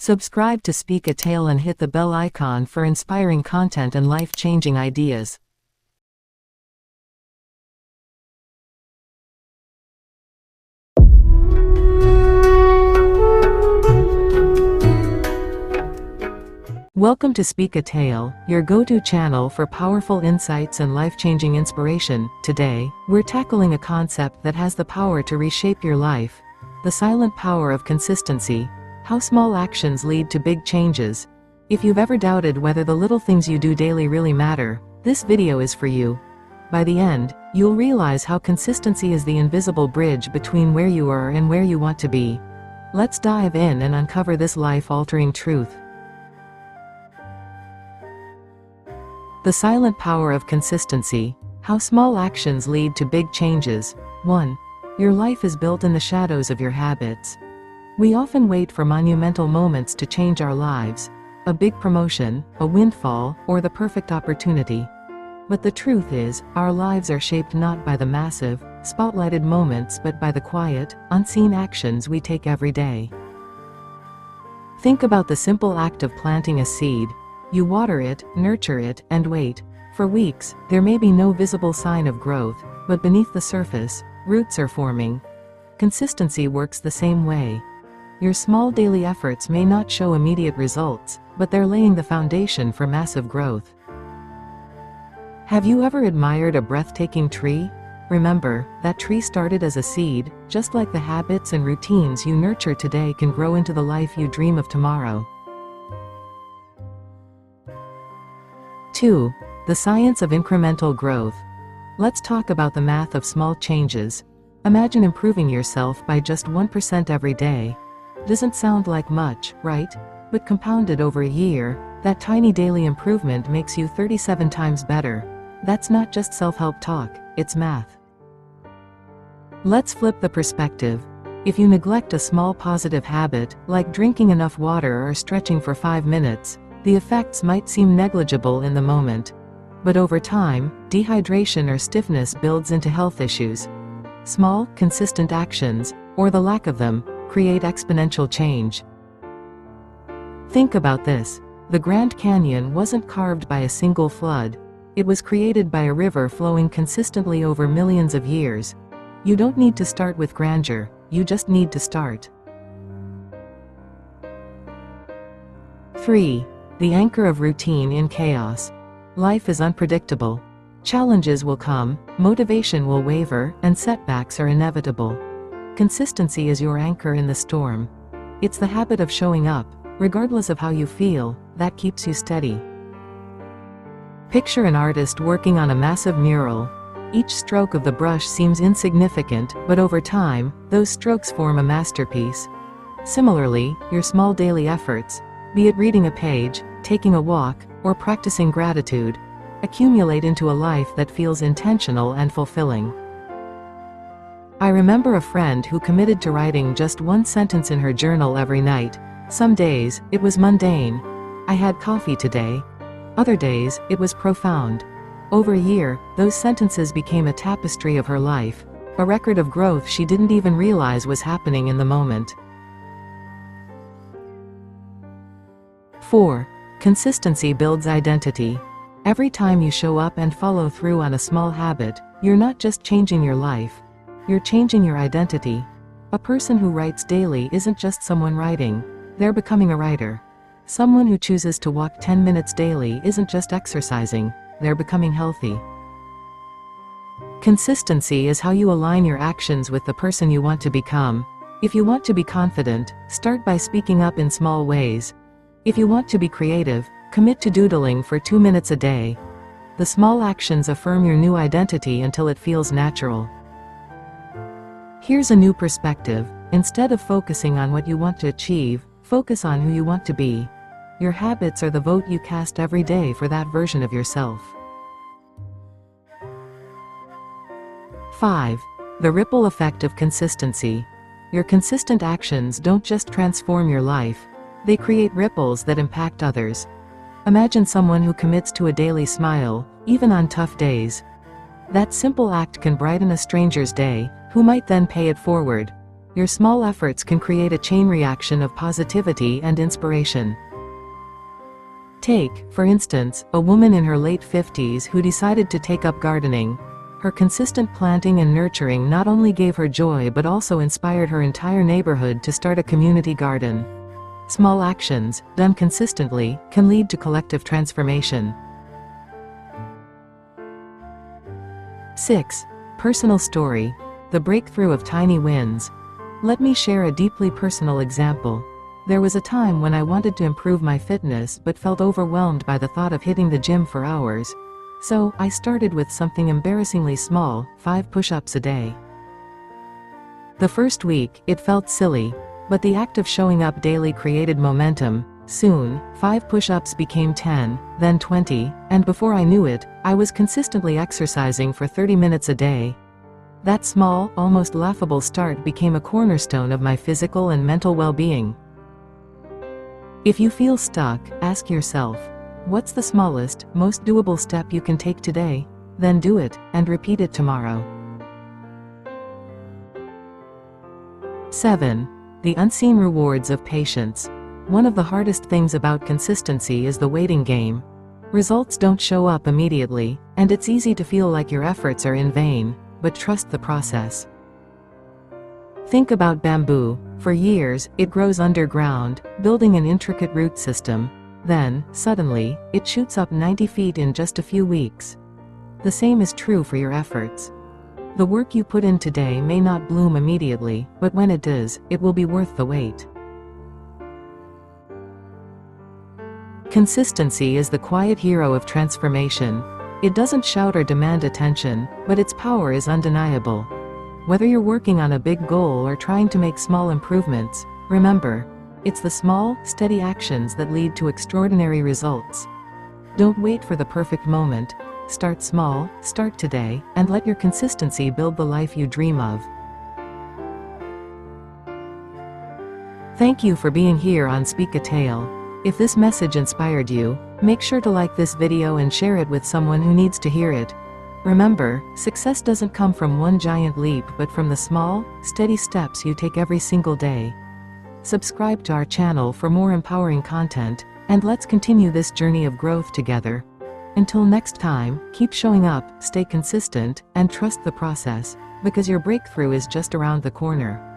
Subscribe to Speak a Tale and hit the bell icon for inspiring content and life-changing ideas. Welcome to Speak a Tale, your go-to channel for powerful insights and life-changing inspiration. Today, we're tackling a concept that has the power to reshape your life: the silent power of consistency. How small actions lead to big changes. If you've ever doubted whether the little things you do daily really matter, this video is for you. By the end, you'll realize how consistency is the invisible bridge between where you are and where you want to be. Let's dive in and uncover this life-altering truth. The silent power of consistency. How small actions lead to big changes. 1. Your life is built in the shadows of your habits. We often wait for monumental moments to change our lives: a big promotion, a windfall, or the perfect opportunity. But the truth is, our lives are shaped not by the massive, spotlighted moments but by the quiet, unseen actions we take every day. Think about the simple act of planting a seed. You water it, nurture it, and wait. For weeks, there may be no visible sign of growth, but beneath the surface, roots are forming. Consistency works the same way. Your small daily efforts may not show immediate results, but they're laying the foundation for massive growth. Have you ever admired a breathtaking tree? Remember, that tree started as a seed. Just like the habits and routines you nurture today can grow into the life you dream of tomorrow. 2. The science of incremental growth. Let's talk about the math of small changes. Imagine improving yourself by just 1% every day. Doesn't sound like much, right? But compounded over a year, that tiny daily improvement makes you 37 times better. That's not just self-help talk, it's math. Let's flip the perspective. If you neglect a small positive habit, like drinking enough water or stretching for 5 minutes, the effects might seem negligible in the moment. But over time, dehydration or stiffness builds into health issues. Small, consistent actions, or the lack of them, create exponential change. Think about this. The Grand Canyon wasn't carved by a single flood. It was created by a river flowing consistently over millions of years. You don't need to start with grandeur, you just need to start. 3. The anchor of routine in chaos. Life is unpredictable. Challenges will come, motivation will waver, and setbacks are inevitable. Consistency is your anchor in the storm. It's the habit of showing up, regardless of how you feel, that keeps you steady. Picture an artist working on a massive mural. Each stroke of the brush seems insignificant, but over time, those strokes form a masterpiece. Similarly, your small daily efforts, be it reading a page, taking a walk, or practicing gratitude, accumulate into a life that feels intentional and fulfilling. I remember a friend who committed to writing just one sentence in her journal every night. Some days, it was mundane. I had coffee today. Other days, it was profound. Over a year, those sentences became a tapestry of her life, a record of growth she didn't even realize was happening in the moment. 4. Consistency builds identity. Every time you show up and follow through on a small habit, you're not just changing your life, you're changing your identity. A person who writes daily isn't just someone writing, they're becoming a writer. Someone who chooses to walk 10 minutes daily isn't just exercising, they're becoming healthy. Consistency is how you align your actions with the person you want to become. If you want to be confident, start by speaking up in small ways. If you want to be creative, commit to doodling for 2 minutes a day. The small actions affirm your new identity until it feels natural. Here's a new perspective. Instead of focusing on what you want to achieve, focus on who you want to be. Your habits are the vote you cast every day for that version of yourself. 5. The ripple effect of consistency. Your consistent actions don't just transform your life, they create ripples that impact others. Imagine someone who commits to a daily smile, even on tough days. That simple act can brighten a stranger's day, who might then pay it forward. Your small efforts can create a chain reaction of positivity and inspiration. Take, for instance, a woman in her late 50s who decided to take up gardening. Her consistent planting and nurturing not only gave her joy but also inspired her entire neighborhood to start a community garden. Small actions, done consistently, can lead to collective transformation. 6. Personal story. The breakthrough of tiny wins. Let me share a deeply personal example. There was a time when I wanted to improve my fitness but felt overwhelmed by the thought of hitting the gym for hours. So, I started with something embarrassingly small, 5 push-ups a day. The first week, it felt silly, but the act of showing up daily created momentum. Soon, 5 push-ups became 10, then 20, and before I knew it, I was consistently exercising for 30 minutes a day. That small, almost laughable start became a cornerstone of my physical and mental well-being. If you feel stuck, ask yourself, what's the smallest, most doable step you can take today? Then do it, and repeat it tomorrow. 7. The unseen rewards of patience. One of the hardest things about consistency is the waiting game. Results don't show up immediately, and it's easy to feel like your efforts are in vain, but trust the process. Think about bamboo. For years, it grows underground, building an intricate root system. Then, suddenly, it shoots up 90 feet in just a few weeks. The same is true for your efforts. The work you put in today may not bloom immediately, but when it does, it will be worth the wait. Consistency is the quiet hero of transformation. It doesn't shout or demand attention, but its power is undeniable. Whether you're working on a big goal or trying to make small improvements, remember, it's the small, steady actions that lead to extraordinary results. Don't wait for the perfect moment. Start small, start today, and let your consistency build the life you dream of. Thank you for being here on Speak a Tale. If this message inspired you, make sure to like this video and share it with someone who needs to hear it. Remember, success doesn't come from one giant leap but from the small, steady steps you take every single day. Subscribe to our channel for more empowering content, and let's continue this journey of growth together. Until next time, keep showing up, stay consistent, and trust the process, because your breakthrough is just around the corner.